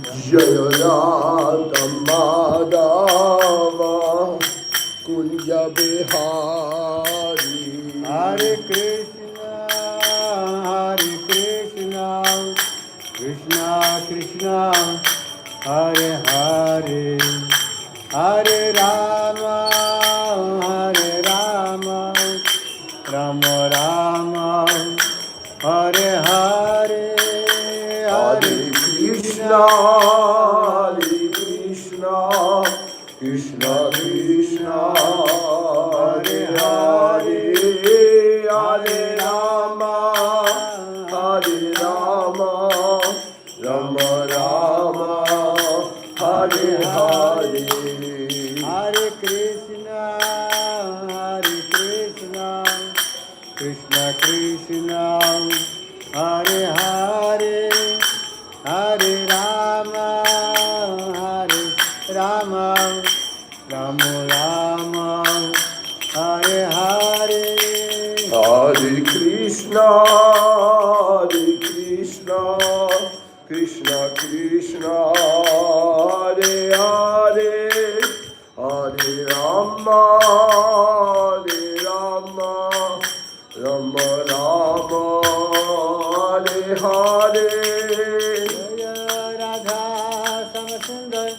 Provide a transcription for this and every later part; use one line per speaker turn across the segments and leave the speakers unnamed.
जय राधा माधव कुंज बिहारी।
हरे कृष्णा कृष्णा कृष्णा हरे हरे, हरे राम राम राम हरे हरे,
हरे कृष्णा कृष्णा कृष्णा हरे हरे, हरे राम राम राम हरे हरे।
हरे कृष्णा कृष्णा कृष्णा हरे हरे, हरे राम राम राम हरे हरे।
हरे कृष्णा कृष्णा कृष्णा हरे हरे, हरे राम राम हरे हरे।
जय राधा श्याम सुंदर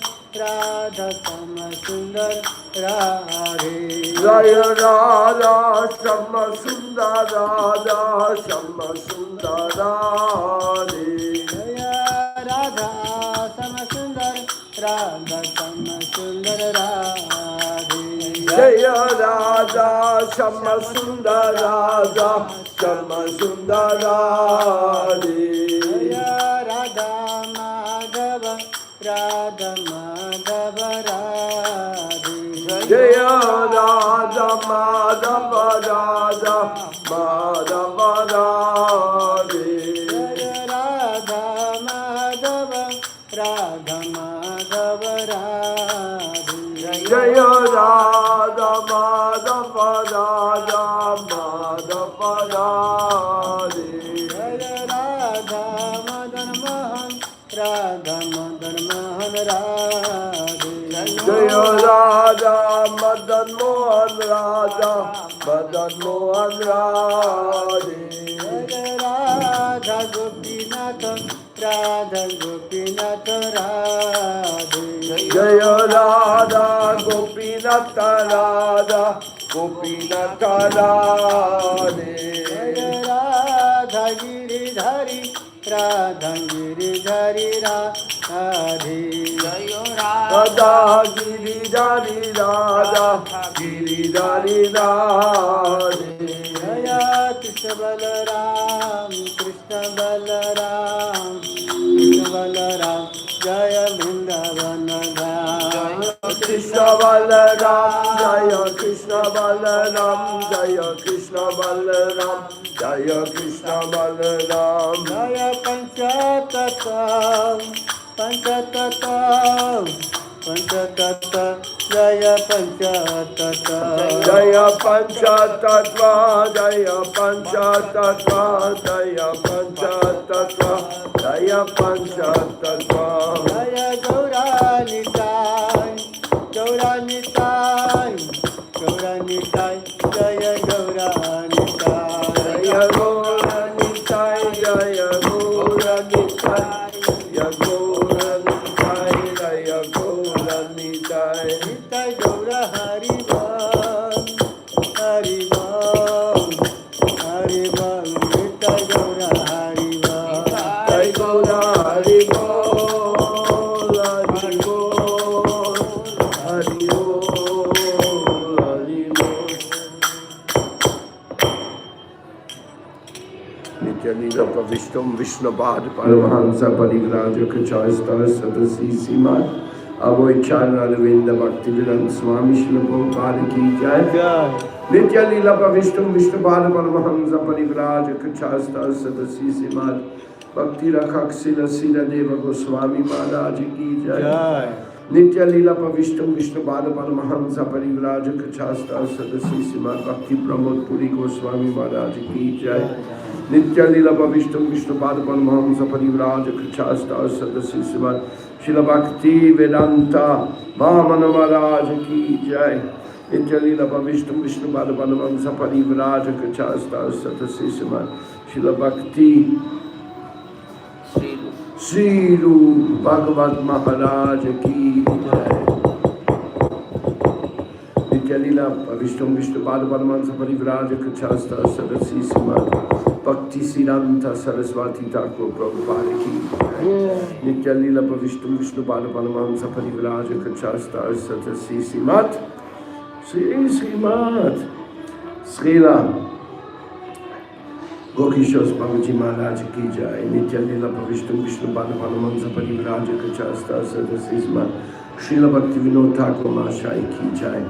राधे,
जय राधा श्याम सुंदर राधे।
जय राधा श्याम सुंदर राधे,
जय राधा श्याम सुंदर राधे।
जय राधा माधव राधे,
जय राधा माधव राधे।
जय राधा माधव राधे,
जय राधा माधव राधे।
जय राधा मदन मोहन राधा मदन मोहन राधे,
जय राधा मदन मोहन राधे।
जय राधा गोपीनाथ राधा राधे,
जय राधा गोपीनाथ राधे।
जय राधा गिरिधारी राधा गिरिधारी राधे,
राधा गिरिधारी राधा राधे।
जय कृष्ण बलराम जय वृंदावन धाम।
कृष्ण बलराम जय कृष्ण बलराम जय कृष्ण बलराम जय कृष्ण बलराम।
जय पंचतत्व जय पंचतत्व,
जय पंचतत्व जय पंचतत्व जय पंचतत्व जय पंचतत्व।
जय गौरा निताय जय गौरा निताय जय गौरा निताय
जय गौरा निताय जय गौरा निताय
निताय गौरा हरि बोल निताय गौरा हरि बोल।
जय गौरा हरि बोल हरि बोल। नित्य लीला प्रविष्टम विष्णुपाद परमहंस परिव्राज कृचास्तर सदसी सीमा अवैचारविंद भक्ति विरंद स्वामी श्री प्रभुपाद की जय। नित्य लीला प्रविष्टम विष्णुपाद परमहंस परिव्राज कृचास्तर सदसी सीमा भक्ति रखक शिल शिल देव गोस्वामी महाराज की जय। नित्य लीला प्रविष्टम विष्णुपाद परमहंस परिव्राज कृचास्तर सदसी सीमा भक्ति प्रमोद पुरी गोस्वामी महाराज की जय। नित्य लीला प्रविष्टम विष्णुपाद परमहंस परिव्राज कृचास्तर सदसी सीमा Srila Bhakti Vedanta Vamana Maharaj ki jai. Nitya Lila Vishnu Vishnu Bhadavanamamsa Parivraja Kachasta Satasisima. Srila Bhakti Srilu Bhagavad Maharaj ki jai. Nitya Lila Vishnu Vishnu Bhadavanamamsa Parivraja Kachasta Satasisima. Bhakti Siddhanta Saraswati Thakur Prabhupada ki Nitya Lila Vishnu Vishnu Bhadavanamamsa Parivraja Kachasta Satasi Simat Srimat Srila Gokishos Babaji Maharaj ki jai. Nitya Lila Vishnu Vishnu Bhadavanamamsa Parivraja Kachasta Satasi Simat Srila Bhakti Vinod Thakur Mahashai ki jai.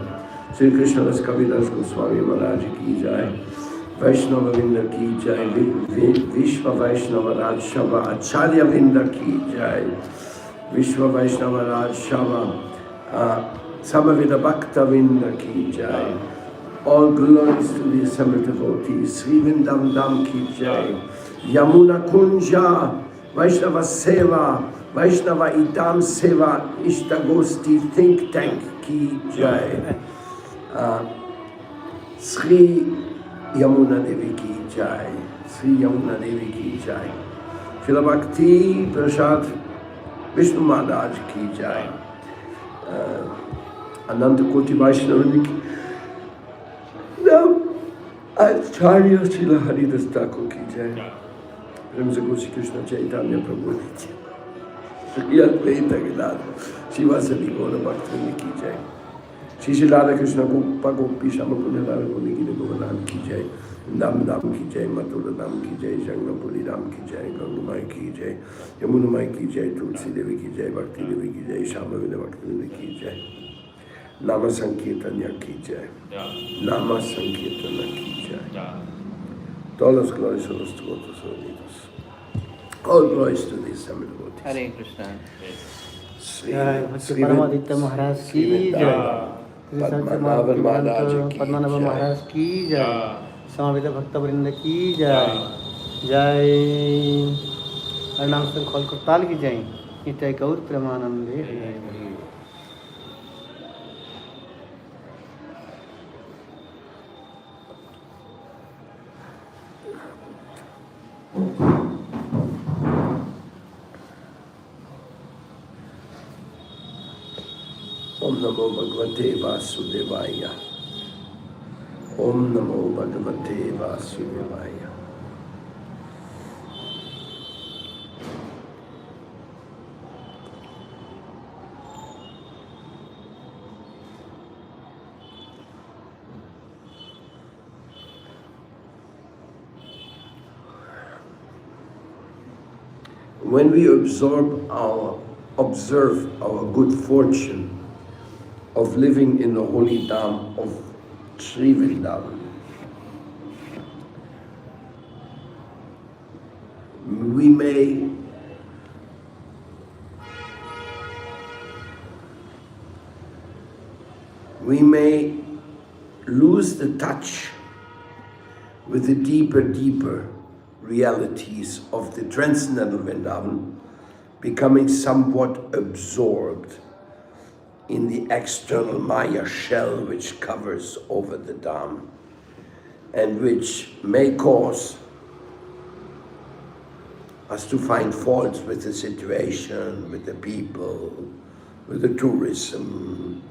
Sri Krishna Das Kavidas Goswami Maharaj ki jai. Vaishnava Vinda ki jai, Vishva Vaishnava Raj Shava, Acharya Vinda ki jai, Vishva Vaishnava Raj Shava, Samavida Bhakta Vinda ki jai. All glories to the assembled devotees, Sri Vindam Dam ki jai, Yamuna Kunja, Vaishnava Seva, Vaishnava Idam Seva, Ishtagosti Think Tank ki jai, Sri Yamuna Devi ki jai, Sri Yamuna Devi ki jai. Srila Bhakti Prasad Vishnu Maharaj ki jai. Ananta Koti Vaishnava ki. Now, Acharya Srila Haridas Thakur ki jai. Premsa Gosi Krishna Chaitanya Prabhu ki jai. Sri Advaita Gadadhar Shivasadi Gaura Bhakti ki jai. Shri Radha Krishna Gopa Gopi Shama Punadara Guni Govardhan ki jai, Dam Dam ki jai, Mathura Dam ki jai, Jangnapuri Dam ki jai, Gangumai ki jai, Yamunamai ki jai, Tulsi Devi ki jai, Bhakti Devi ki jai, Shama Vina Bhakti Devi ki jai, Nama Sankirtanya ki jai, Nama Sankirtanya ki jai. Todas las glorias a los devotos unidos. All glories to the assembled devotees.
Hare Krishna.
Sri Paramaditya Maharaj ki jai.
Padmanabhan Maharaj ki
Padmanabhan
jai.
Maharaj ki jai. Samavita Bhakta Vrinda ki jai. Jai Harinam Sankhal Kurtal ki jai. Nitai Gaur Premanande.
Om Namo Bhagavate Vasudevaya. Om Namo Bhagavate Vasudevaya. When we observe our good fortune of living in the holy Dham of Sri Vrindavan, we may lose the touch with the deeper realities of the transcendental Vrindavan, becoming somewhat absorbed in the external Maya shell which covers over the Dham, and which may cause us to find faults with the situation, with the people, with the tourism,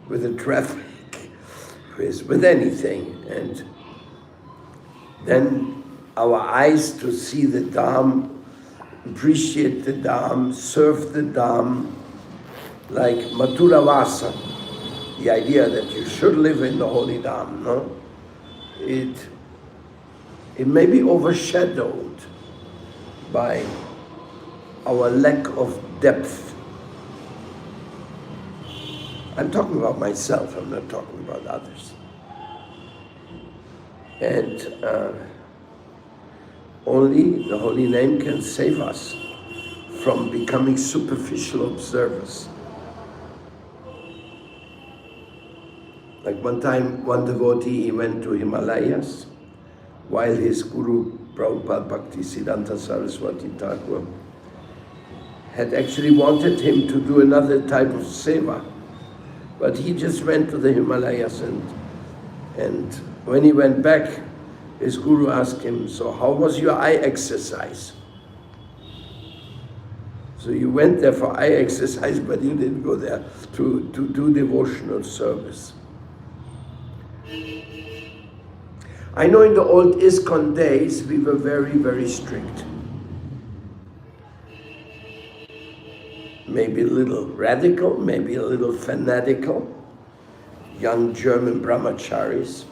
with the traffic, with anything. And then our eyes to see the Dham, appreciate the Dham, serve the Dham, like Mathura Vasa, the idea that you should live in the holy Dham, no? It may be overshadowed by our lack of depth. I'm talking about myself, I'm not talking about others. And only the holy name can save us from becoming superficial observers. Like one time, one devotee, he went to Himalayas while his guru, Prabhupada Bhakti Siddhanta Saraswati Thakur, had actually wanted him to do another type of seva. But he just went to the Himalayas, and when he went back, his guru asked him, so how was your eye exercise? So you went there for eye exercise, but you didn't go there to do devotional service. I know in the old ISKCON days, we were very, very strict. Maybe a little radical, maybe a little fanatical. Young German brahmacharis.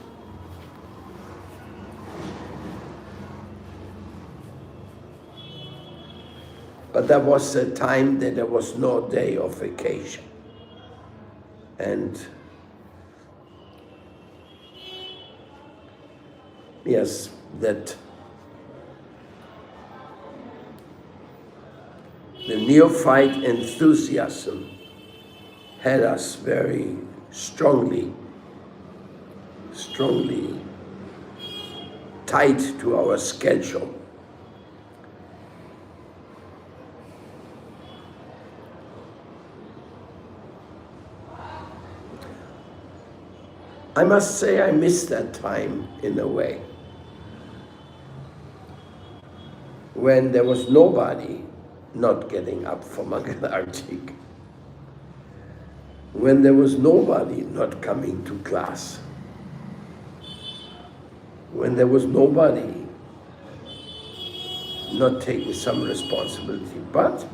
But there was a time that there was no day of vacation. And yes, that the neophyte enthusiasm had us very strongly tied to our schedule. I must say I miss that time in a way, when there was nobody not getting up for Mangalartik, when there was nobody not coming to class, when there was nobody not taking some responsibility. But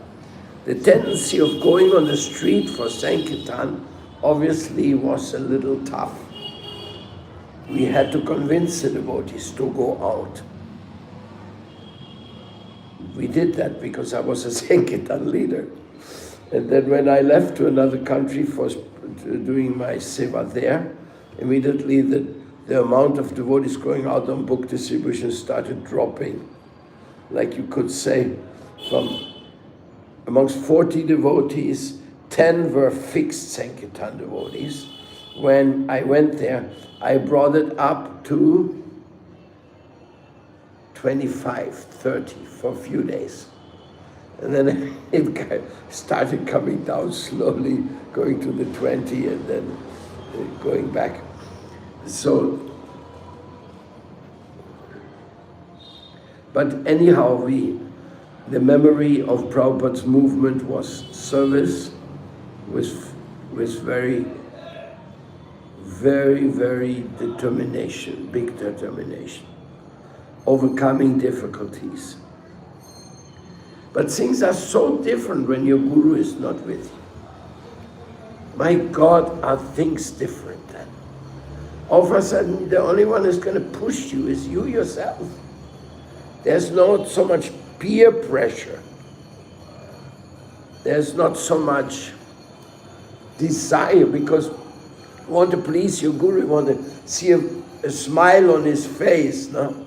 the tendency of going on the street for Sankirtan obviously was a little tough. We had to convince the devotees to go out. We did that because I was a Sankirtan leader. And then when I left to another country for doing my seva there, immediately the amount of devotees going out on book distribution started dropping. Like you could say, from amongst 40 devotees, 10 were fixed Sankirtan devotees. When I went there, I brought it up to 25, 30 for a few days. And then it started coming down slowly, going to the 20 and then going back. So, but anyhow, the memory of Prabhupada's movement was service, with very, very, very determination, big determination, overcoming difficulties. But things are so different when your guru is not with you. My God, are things different then? All of a sudden, the only one who's going to push you is you yourself. There's not so much peer pressure. There's not so much desire, because you want to please your guru, you want to see a smile on his face, no?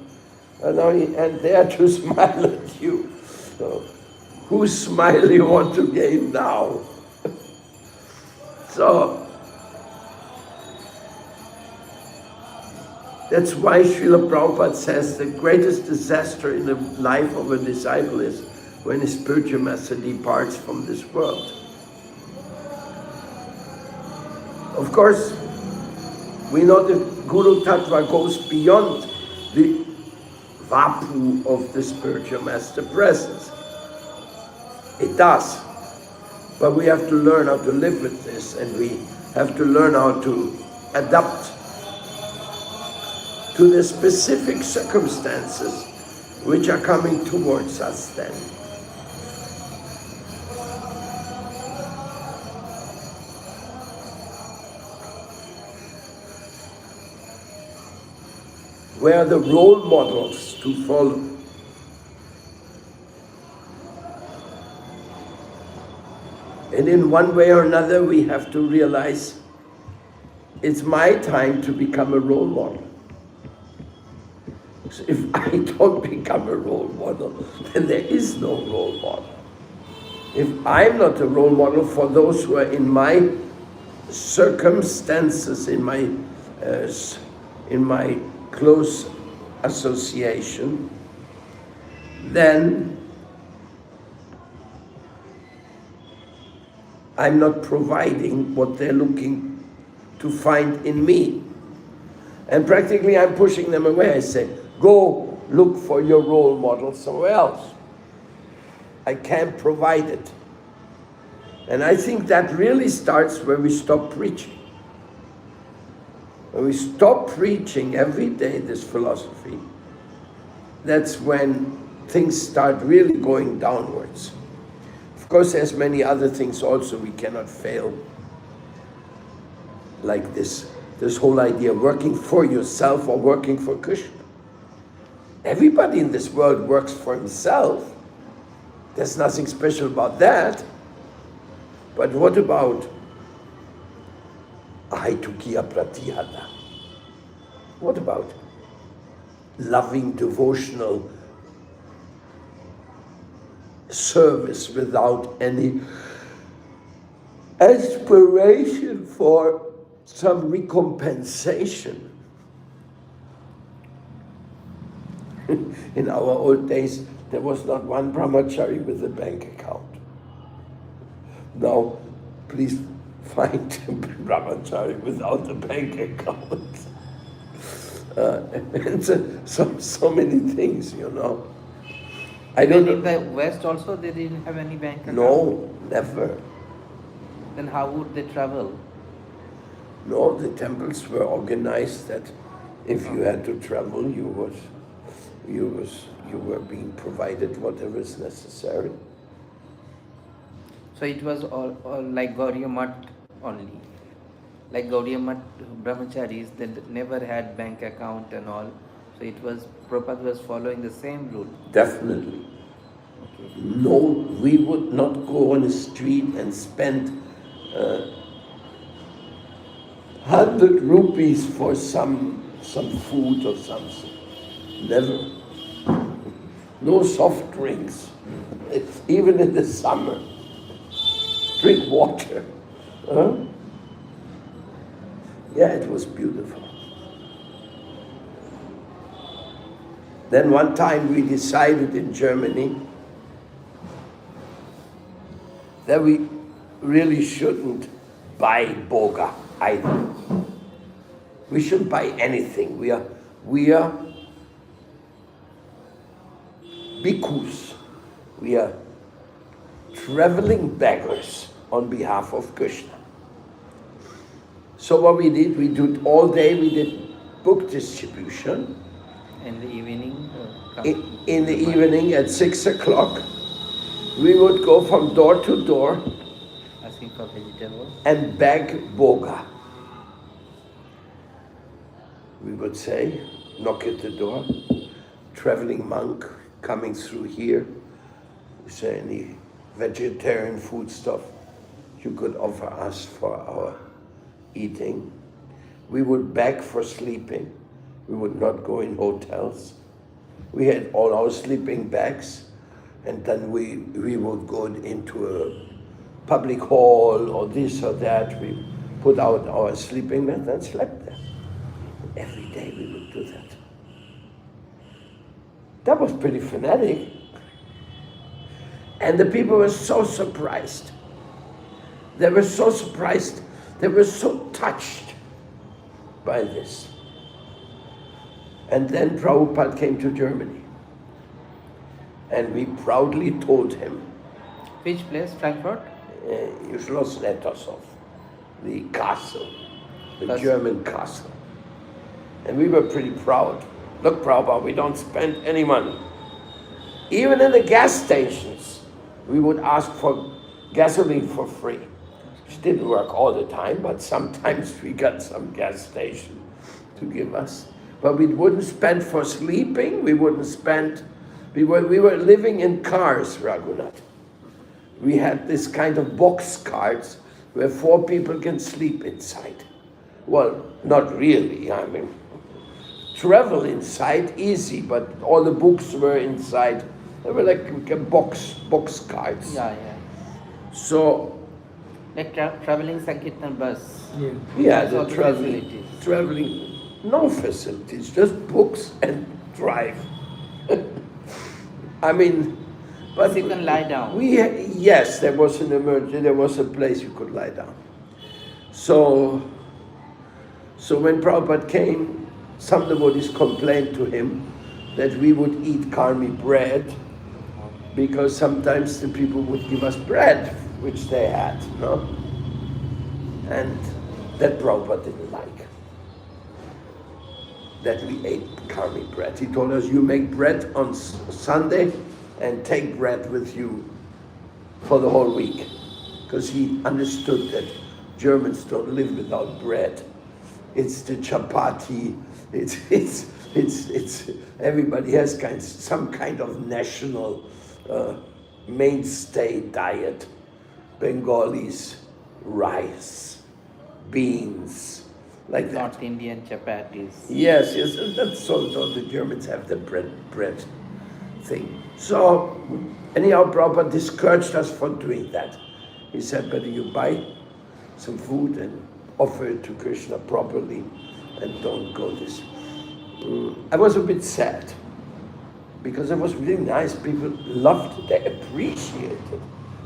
And they are to smile at you. So, whose smile you want to gain now? So, that's why Srila Prabhupada says the greatest disaster in the life of a disciple is when a spiritual master departs from this world. Of course, we know that Guru Tattva goes beyond the vapu of the spiritual master presence. It does. But we have to learn how to live with this, and we have to learn how to adapt to the specific circumstances which are coming towards us then. Where are the role models to follow? And in one way or another, we have to realize it's my time to become a role model. So if I don't become a role model, then there is no role model. If I'm not a role model for those who are in my circumstances, in my close association, then I'm not providing what they're looking to find in me. And practically I'm pushing them away. I say, go look for your role model somewhere else. I can't provide it. And I think that really starts when we stop preaching. When we stop preaching every day this philosophy, that's when things start really going downwards. Of course, there's many other things also we cannot fail. Like this whole idea of working for yourself or working for Krishna. Everybody in this world works for himself. There's nothing special about that. But what about Ahitukiya Pratyahata? What about loving devotional service without any aspiration for some recompensation? In our old days, there was not one brahmachari with a bank account. Now, please find a brahmachari without a bank account. And so many things, you know. I don't know.
In the West also they didn't have any bank account?
No, never.
Then how would they travel?
No, the temples were organized that if you had to travel, you were being provided whatever is necessary.
So it was all like Gauriya Math only. Like Gauriya Math brahmacharis, they never had bank account and all. So it was, Prabhupada was following the same rule.
Definitely.
Okay.
No, we would not go on the street and spend 100 rupees for some food or something. Never. No soft drinks. Even in the summer. Drink water. Huh? Yeah, it was beautiful. Then one time we decided in Germany that we really shouldn't buy boga either. We shouldn't buy anything. We are bhikkhus. We are traveling beggars on behalf of Krishna. So what we did all day, we did book distribution.
In the evening?
In the evening at 6 o'clock, we would go from door to door
Asking for vegetables?
and beg boga. We would say, knock at the door, traveling monk coming through here. We say, any vegetarian food stuff you could offer us for our eating. We would beg for sleeping. We would not go in hotels. We had all our sleeping bags, and then we would go into a public hall or this or that. We put out our sleeping mat and slept there. Every day we would do that. That was pretty fanatic. And the people were so surprised. They were so surprised. They were so touched by this. And then Prabhupada came to Germany. And we proudly told him.
Which place? Frankfurt?
Schloss Nettershof, the castle, the
Castle.
German castle. And we were pretty proud. Look, Prabhupada, we don't spend any money. Even in the gas stations, we would ask for gasoline for free. Which didn't work all the time, but sometimes we got some gas station to give us. But we wouldn't spend for sleeping, we wouldn't spend, we were living in cars, Raghunath. We had this kind of box carts where 4 people can sleep inside. Well, not really, I mean, travel inside, easy, but all the books were inside. They were like box carts.
Yeah.
So,
Like traveling Sankirtan bus.
yeah,
That's all
the
the
traveling, no facilities, just books and drive. I mean,
But you can lie down.
Yes, there was an emergency. There was a place you could lie down. So when Prabhupada came, some devotees complained to him that we would eat karmi bread because sometimes the people would give us bread, which they had, no? And that Prabhupada didn't like, that we ate karmi bread. He told us, you make bread on Sunday and take bread with you for the whole week. Because he understood that Germans don't live without bread. It's the chapati, it's everybody has some kind of national mainstay diet. Bengalis, rice, beans, like that.
North Indian chapatis.
Yes, that's so the Germans have the bread thing. So anyhow, Prabhupada discouraged us for doing that. He said, better you buy some food and offer it to Krishna properly and don't go this. I was a bit sad because it was really nice. People loved it, they appreciated it.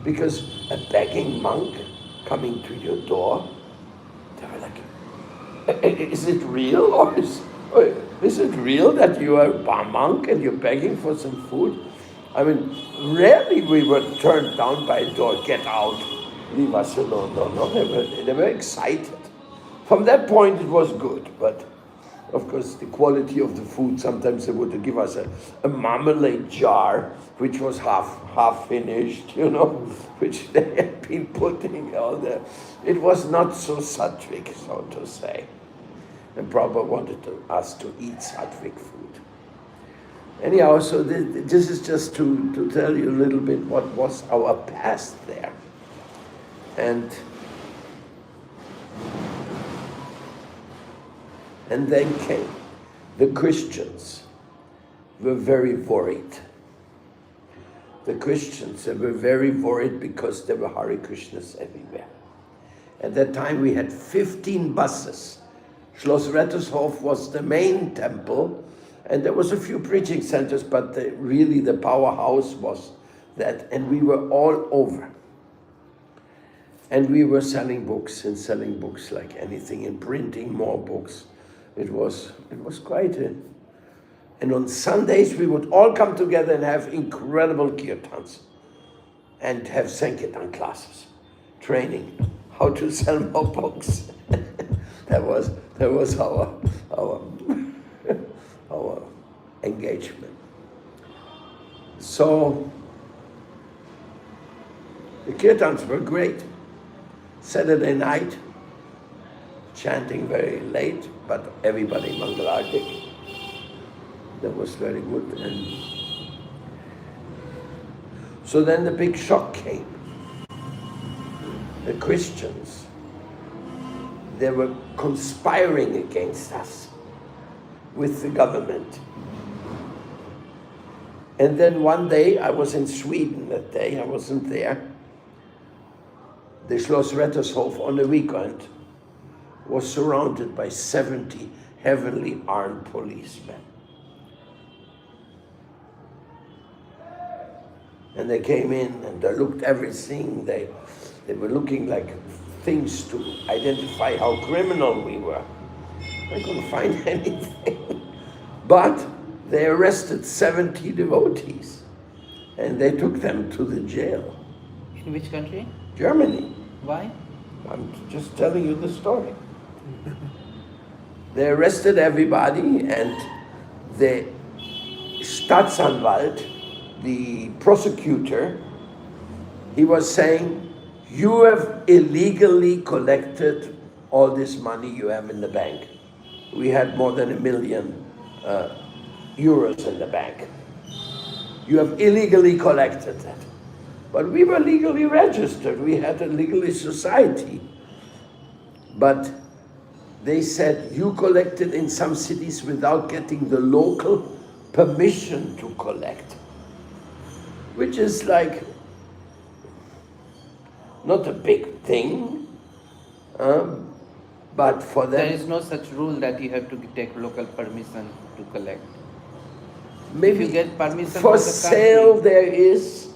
Because a begging monk coming to your door, they were like, is it real or is it real that you are a monk and you're begging for some food? I mean, rarely we were turned down by a door, get out, leave us alone. No, they were excited. From that point it was good, but of course the quality of the food, sometimes they would give us a marmalade jar, which was half finished, you know, which they had been putting all there. It was not so sattvic, so to say. And Prabhupada wanted us to eat sattvic food. Anyhow, so this is just to tell you a little bit what was our past there. And then came the Christians were very worried. The Christians, they were very worried because there were Hare Krishnas everywhere. At that time we had 15 buses. Schloss Rettershof was the main temple, and there was a few preaching centers, but really the powerhouse was that, and we were all over. And we were selling books like anything, and printing more books. It was quite a... And on Sundays we would all come together and have incredible kirtans and have Sankirtan classes, training how to sell more books. that was our our engagement. So the kirtans were great. Saturday night, chanting very late, but everybody Mangalartik. That was very good. And so then the big shock came. The Christians, they were conspiring against us with the government. And then one day, I was in Sweden that day, I wasn't there. The Schloss Rettershof on the weekend was surrounded by 70 heavily armed policemen. And they came in and they looked everything. They were looking like things to identify how criminal we were. I couldn't find anything. But they arrested 70 devotees and they took them to the jail.
In which country?
Germany.
Why?
I'm just telling you the story. They arrested everybody, and the Staatsanwalt, the prosecutor, he was saying, you have illegally collected all this money you have in the bank. We had more than €1 million in the bank. You have illegally collected that. But we were legally registered. We had a legally society. But they said, you collected in some cities without getting the local permission to collect. Which is like, not a big thing, but for them...
There is no such rule that you have to take local permission to collect.
Maybe
if you get permission
for
from the
sale
country,
there is,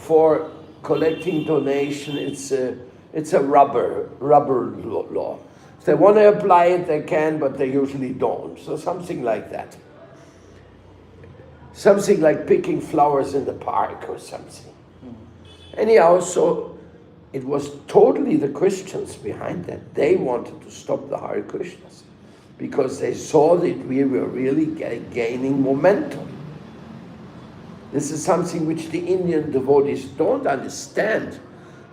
for collecting donation. It's a rubber law. If they want to apply it, they can, but they usually don't. So something like that. Something like picking flowers in the park or something. Anyhow, so it was totally the Christians behind that. They wanted to stop the Hare Krishnas because they saw that we were really gaining momentum. This is something which the Indian devotees don't understand.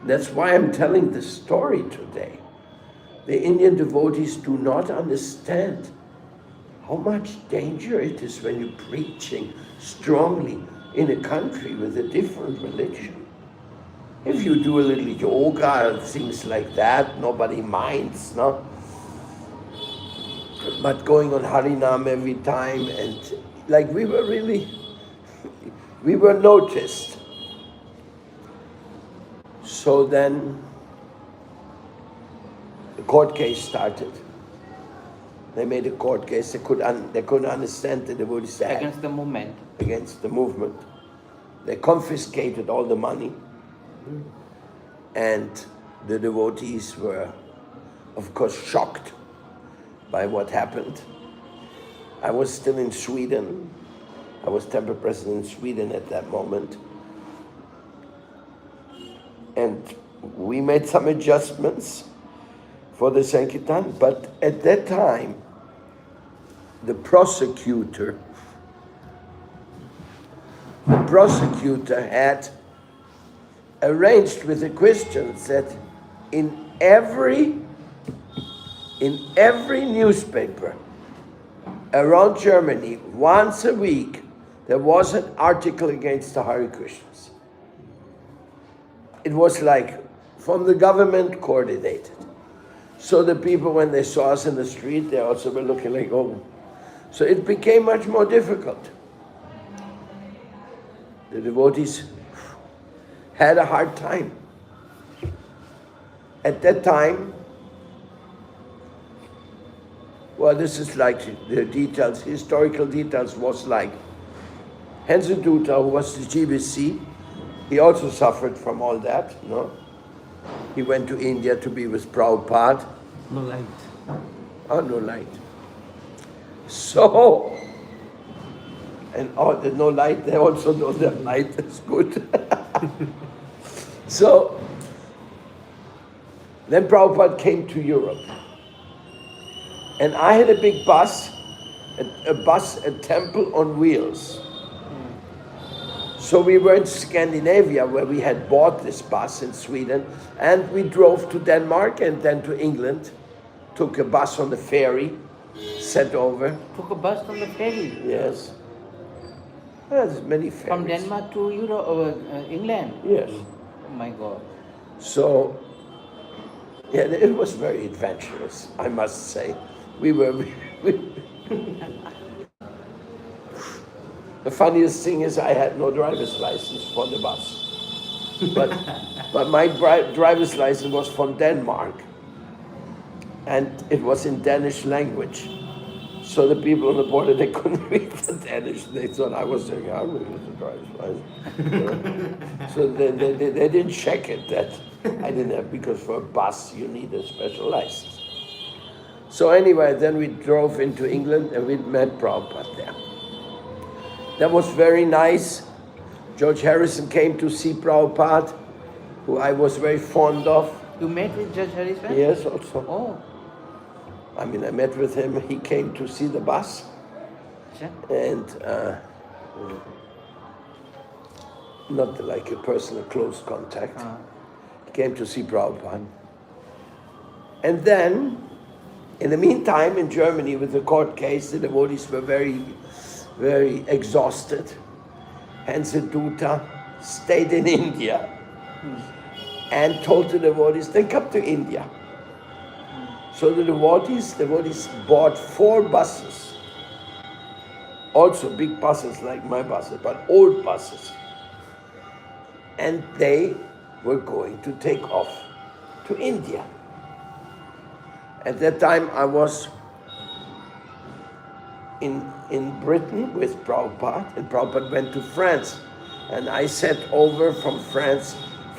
That's why I'm telling this story today. The Indian devotees do not understand how much danger it is when you're preaching strongly in a country with a different religion. If you do a little yoga and things like that, nobody minds, no? But going on Harinam every time, and like we were noticed. So then the court case started. They made a court case. They couldn't understand the devotees
Against the movement.
Against the movement. They confiscated all the money. And the devotees were, of course, shocked by what happened. I was still in Sweden. I was temple president in Sweden at that moment. And we made some adjustments for the Sankirtan, but at that time, the prosecutor had arranged with the Christians that in every newspaper around Germany, once a week, there was an article against the Hare Krishnas. It was like from the government coordinated. So the people, when they saw us in the street, they also were looking like, oh. So it became much more difficult. The devotees had a hard time. At that time, well, this is like the details, historical details was like Hansen Dutta, who was the GBC, he also suffered from all that, no? He went to India to be with Prabhupada.
No light.
Oh, no light. So, and there's no light, they also know that light is good. So, then Prabhupada came to Europe. And I had a big bus, a temple on wheels. So we were in Scandinavia, where we had bought this bus in Sweden, and we drove to Denmark and then to England, took a bus on the ferry, sent over.
Took a bus on the ferry?
Yes. Well, there's many ferries.
From Denmark to Europe, or England?
Yes.
Oh my God.
So, yeah, it was very adventurous, I must say. The funniest thing is I had no driver's license for the bus. But my driver's license was from Denmark. And it was in Danish language. So the people on the border, they couldn't read the Danish. They thought I was saying, I'm going to get the driver's license. So they didn't check it, that I didn't have, because for a bus you need a special license. So anyway, then we drove into England and we met Prabhupada there. That was very nice. George Harrison came to see Prabhupada, who I was very fond of.
You met with Judge Harrison?
Yes, also.
Oh.
I mean, I met with him. He came to see the bus.
Sure.
And not like a personal close contact. He came to see Prabhupada. And then, in the meantime, in Germany, with the court case, the devotees were very, very exhausted. Hansen Dutta stayed in India and told the devotees, then come to India. So the devotees bought 4 buses. Also big buses like my buses, but old buses. And they were going to take off to India. At that time I was in Britain with Prabhupada, and Prabhupada went to France And I sat over from France,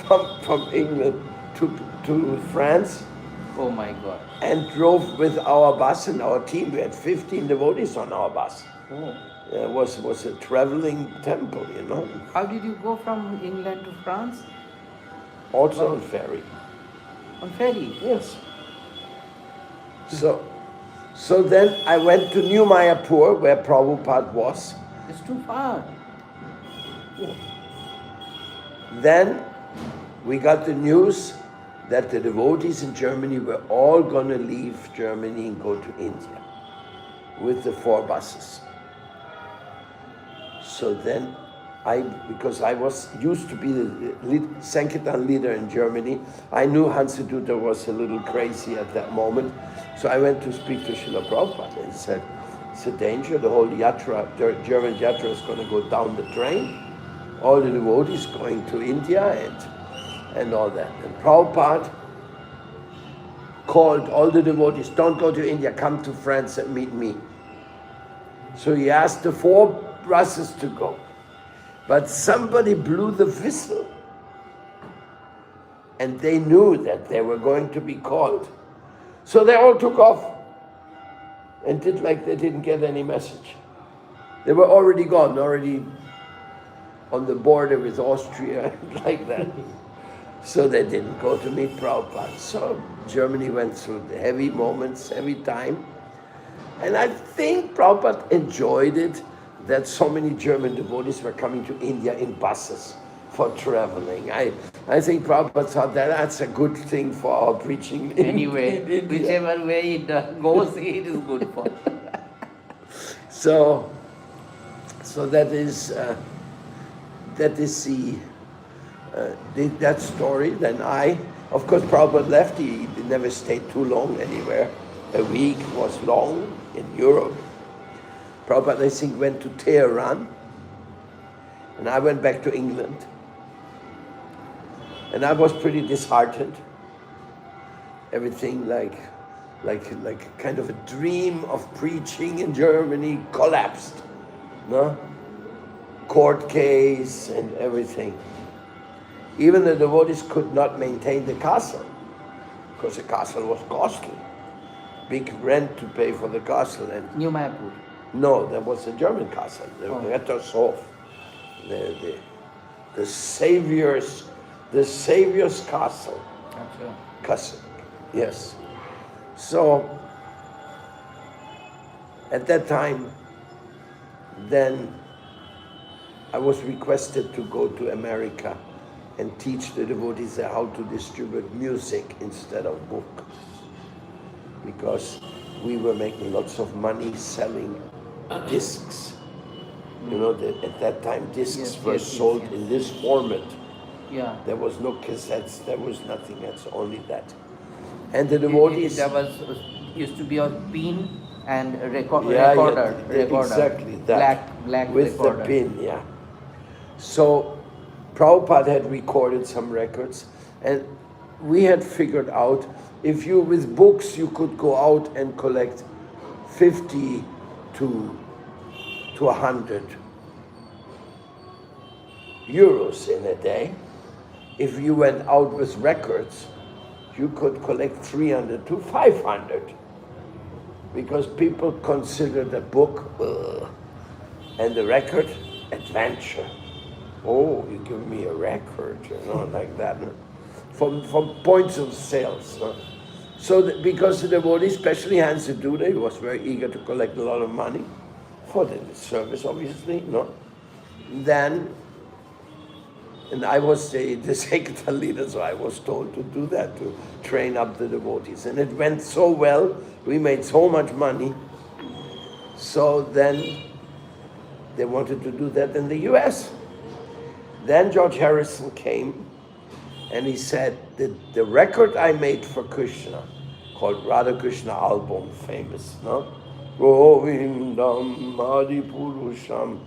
from England to France,
Oh my God.
and drove with our bus and our team. We had 15 devotees on our bus.
Oh.
It was a traveling temple, you know.
How did you go from England to France?
Also on ferry.
On ferry?
Yes. So then I went to New Mayapur, where Prabhupada was.
It's too far.
Then we got the news that the devotees in Germany were all going to leave Germany and go to India with the 4 buses. So then because I was used to be the Sankirtan leader in Germany, I knew Hansadutta was a little crazy at that moment. So I went to speak to Srila Prabhupada and said, it's a danger, the whole yatra, the German yatra is going to go down the drain. All the devotees going to India and all that. And Prabhupada called all the devotees, don't go to India, come to France and meet me. So he asked the 4 buses to go. But somebody blew the whistle. And they knew that they were going to be called. So they all took off and did like they didn't get any message. They were already gone, already on the border with Austria, like that. So they didn't go to meet Prabhupada. So Germany went through the heavy moments, heavy time. And I think Prabhupada enjoyed it that so many German devotees were coming to India in buses for traveling. I think Prabhupada thought that that's a good thing for our preaching.
Anyway,
in
whichever way it goes, it is good for.
So that is that story. Then of course, Prabhupada left. He never stayed too long anywhere. A week was long in Europe. Prabhupada, I think, went to Tehran, and I went back to England. And I was pretty disheartened. Everything like kind of a dream of preaching in Germany collapsed. No? Court case and everything. Even the devotees could not maintain the castle, because the castle was costly. Big rent to pay for the castle. And
New Mayapur.
no, that was a German castle, the Rettershof, the Savior's castle.
Achha.
Castle, yes. So at that time, then I was requested to go to America and teach the devotees how to distribute music instead of books, because we were making lots of money selling discs. You know, at that time discs were sold in this format.
Yeah.
There was no cassettes, there was nothing else, only that. And the devotees...
There was used to be a pin and a recorder.
Exactly that.
Black
with
recorder.
The pin, yeah. So Prabhupada had recorded some records, and we had figured out if you, with books, you could go out and collect 50 to 100 euros in a day. If you went out with records, you could collect 300 to 500, because people consider the book and the record adventure. Oh, you give me a record, you know, like that. From points of sales. So because the devotee, especially Hansadutta, he was very eager to collect a lot of money for the service, obviously, no? Then, and I was the Sankirtan leader, so I was told to do that, to train up the devotees. And it went so well, we made so much money. So then they wanted to do that in the US. Then George Harrison came and he said that the record I made for Krishna, called Radha Krishna album, famous, no? Govindam Adipurusham.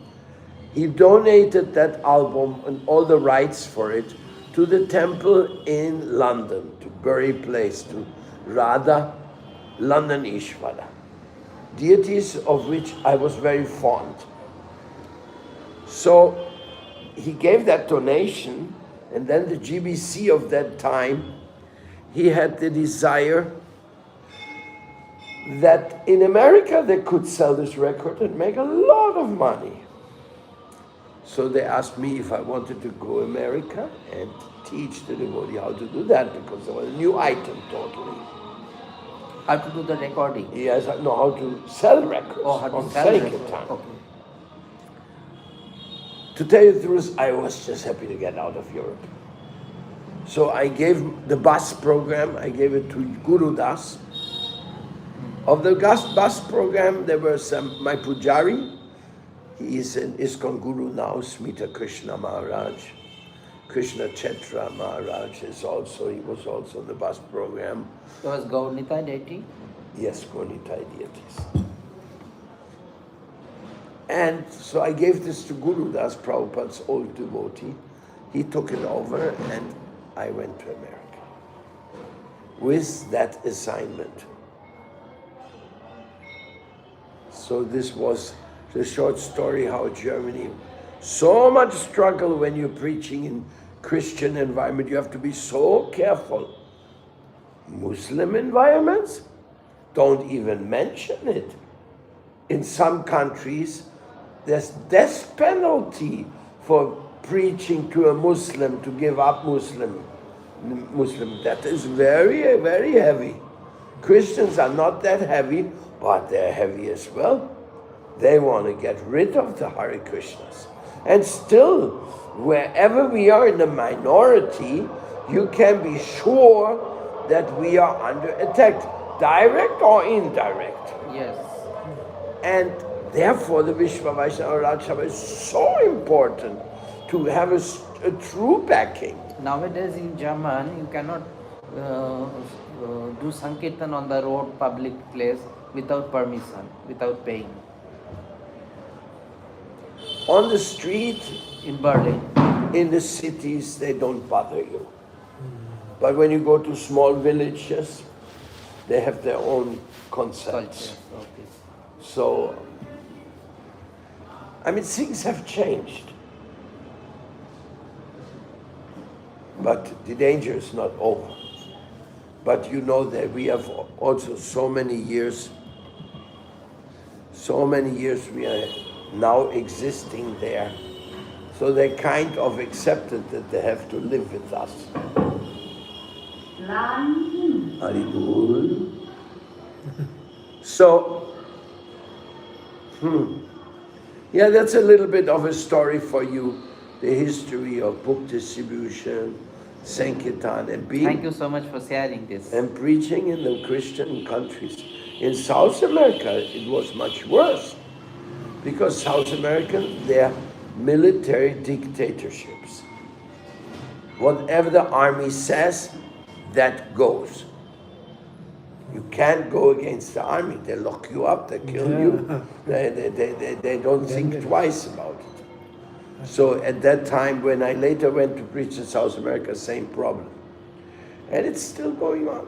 He donated that album and all the rights for it to the temple in London, to Bury Place, to Radha, London Ishvara, deities of which I was very fond. So he gave that donation, and then the GBC of that time, he had the desire that in America they could sell this record and make a lot of money. So they asked me if I wanted to go to America and teach the devotee how to do that, because it was a new item totally.
How to do the recording?
Yes, I know how to sell records
How to
on
sell
Sankirtan.
records. Okay.
To tell you the truth, I was just happy to get out of Europe. So I gave the bus program, I gave it to Guru Das. Of the bus program, there were my Pujari. He is an ISKCON Guru now, Smita Krishna Maharaj. Krishna Chetra Maharaj he was also in the bus program.
So was Gaurnita deity?
Yes, Gaurnita deities. And so I gave this to Guru Das, Prabhupada's old devotee. He took it over and I went to America with that assignment. So this was the short story how Germany, so much struggle when you're preaching in Christian environment. You have to be so careful. Muslim environments, don't even mention it. In some countries, there's death penalty for preaching to a Muslim, to give up Muslim. That is very, very heavy. Christians are not that heavy, but they're heavy as well. They want to get rid of the Hare Krishnas. And still, wherever we are in the minority, you can be sure that we are under attack, direct or indirect.
Yes.
And therefore, the Vishwa Vaishnava Rajsabha is so important to have a true backing.
Nowadays in German, you cannot do Sankirtan on the road, public place, without permission, without paying.
On the street,
in Berlin,
in the cities, they don't bother you. But when you go to small villages, they have their own concepts.
Okay.
So, I mean, things have changed. But the danger is not over. But you know that we have also so many years we are now existing there. So they kind of accepted that they have to live with us. Haribol. So, yeah, that's a little bit of a story for you. The history of book distribution, Sankirtan, and being...
Thank you so much for sharing this.
And preaching in the Christian countries. In South America, it was much worse. Because South American, they're military dictatorships. Whatever the army says, that goes. You can't go against the army. They lock you up, they kill you. They don't think twice about it. So at that time, when I later went to preach in South America, same problem. And it's still going on.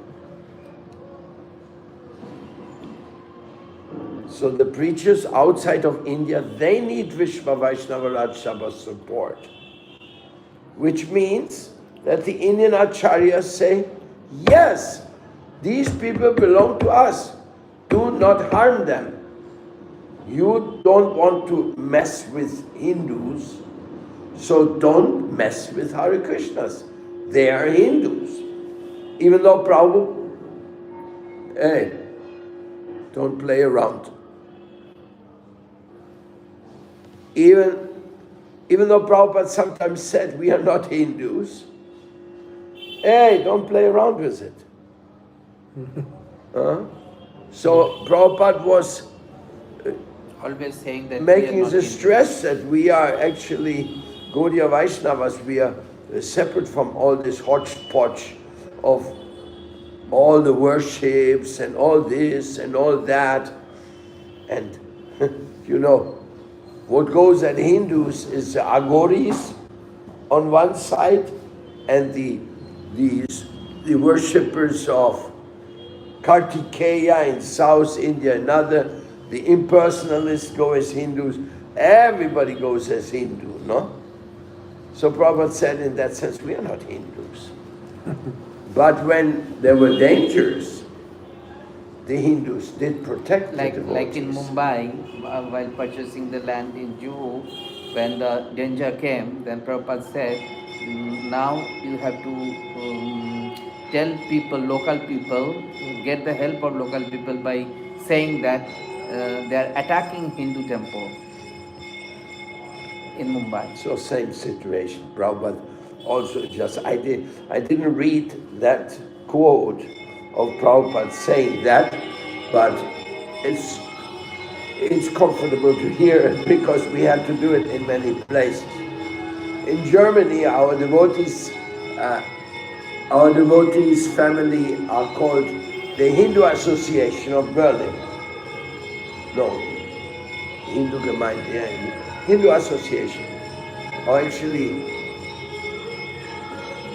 So the preachers outside of India, they need Vishwa Vaishnava Rajsabha support. Which means that the Indian acharyas say, yes, these people belong to us. Do not harm them. You don't want to mess with Hindus, so don't mess with Hare Krishnas. They are Hindus. Even though Prabhupada, hey, don't play around. Even though Prabhupada sometimes said we are not Hindus, hey, don't play around with it. So Prabhupada was
always saying that
making the stress that we are actually Gaudiya Vaishnavas, we are separate from all this hodgepodge of all the worships and all this and all that. And you know, what goes at Hindus is the Aghoris on one side and the worshippers of Kartikeya in South India, another. The impersonalists go as Hindus. Everybody goes as Hindu, no? So Prabhupada said, in that sense, we are not Hindus. But when there were dangers, the Hindus did protect the devotees.
Like in Mumbai, while purchasing the land in Juhu, when the danger came, then Prabhupada said, now you have to tell people, local people, get the help of local people by saying that they are attacking Hindu temple in Mumbai.
So same situation. Prabhupada also I didn't read that quote of Prabhupada saying that, but it's comfortable to hear it because we had to do it in many places. In Germany, our devotees family are called the Hindu Association of Berlin. No, Hindu Gemeinde, Hindu Association. Or actually,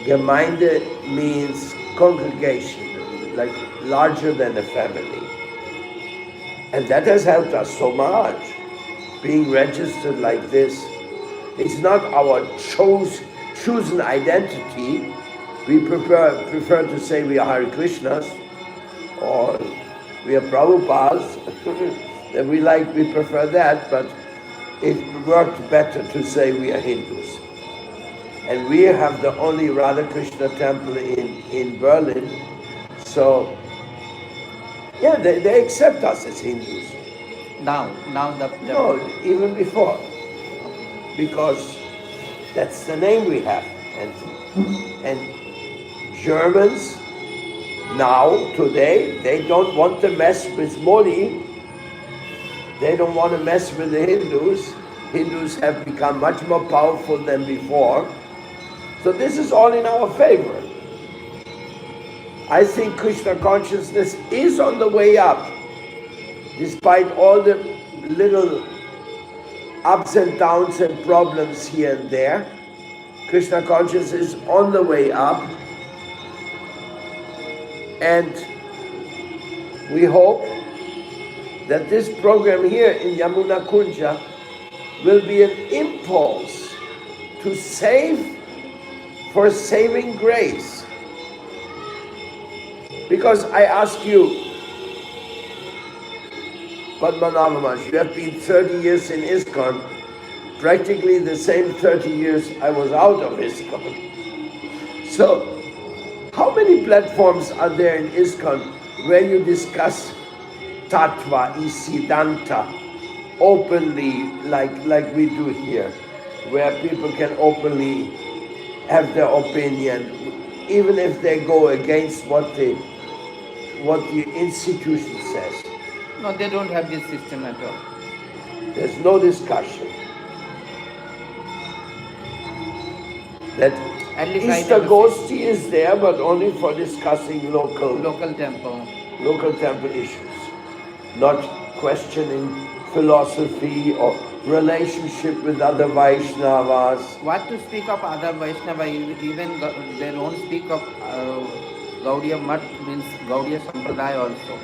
Gemeinde means congregation, like larger than a family. And that has helped us so much. Being registered like this, it's not our chosen identity. We prefer to say we are Hare Krishnas or we are Prabhupads. And we prefer that, but it worked better to say we are Hindus. And we have the only Radha Krishna temple in Berlin. So, yeah, they accept us as Hindus.
Now
No, even before. Because that's the name we have. And Germans, now, today, they don't want to mess with Modi. They don't want to mess with the Hindus. Hindus have become much more powerful than before. So this is all in our favor. I think Krishna consciousness is on the way up. Despite all the little ups and downs and problems here and there, Krishna consciousness is on the way up. And we hope that this program here in Yamuna Kunja will be an impulse to for saving grace. Because I ask you, Padmanabha, you have been 30 years in ISKCON, practically the same 30 years I was out of ISKCON. So, how many platforms are there in ISKCON where you discuss Tattva, Siddhanta, openly like we do here, where people can openly have their opinion, even if they go against what the institution says?
No, they don't have this system at all.
There's no discussion. That Ishtagosti is there, but only for discussing local temple issues, not questioning philosophy or relationship with other Vaishnavas.
What to speak of other Vaishnava, even they don't speak of Gaudiya Mat, means Gaudiya Sampradaya also.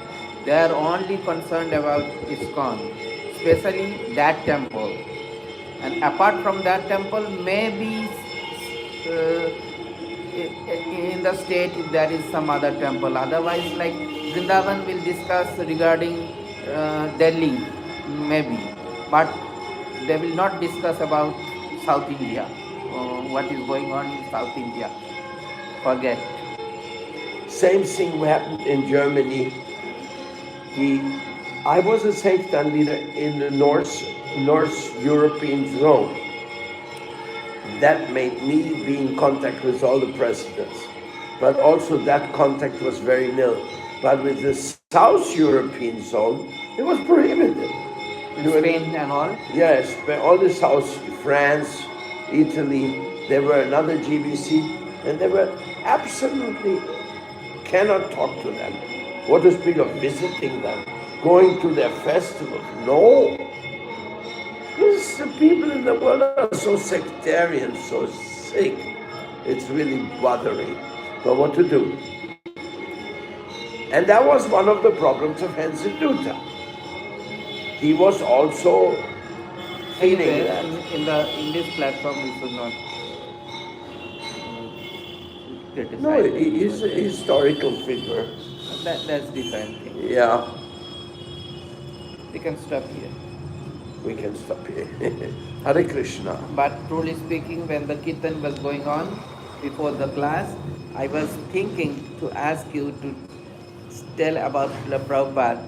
They are only concerned about ISKCON, especially that temple. And apart from that temple, maybe in the state if there is some other temple. Otherwise, like Vrindavan will discuss regarding Delhi, maybe. But they will not discuss about South India, what is going on in South India. Forget.
Same thing happened in Germany. I was a Sankirtan leader in the North European zone. That made me be in contact with all the presidents. But also that contact was very nil. But with the South European zone, it was prohibited.
Spain and all?
Yes, all the South, France, Italy, there were another GBC, and they were absolutely cannot talk to them. What to speak of visiting them, going to their festivals? No. The people in the world are so sectarian, so sick. It's really bothering. But what to do? And that was one of the problems of Hensiddhuta. He was also feeling that.
In this platform, we should not criticize.
No, he is a historical figure.
That's different thing.
Yeah,
We can stop here.
we can stop here. Hare Krishna.
But truly speaking, when the kirtan was going on before the class, I was thinking to ask you to tell about Srila Prabhupada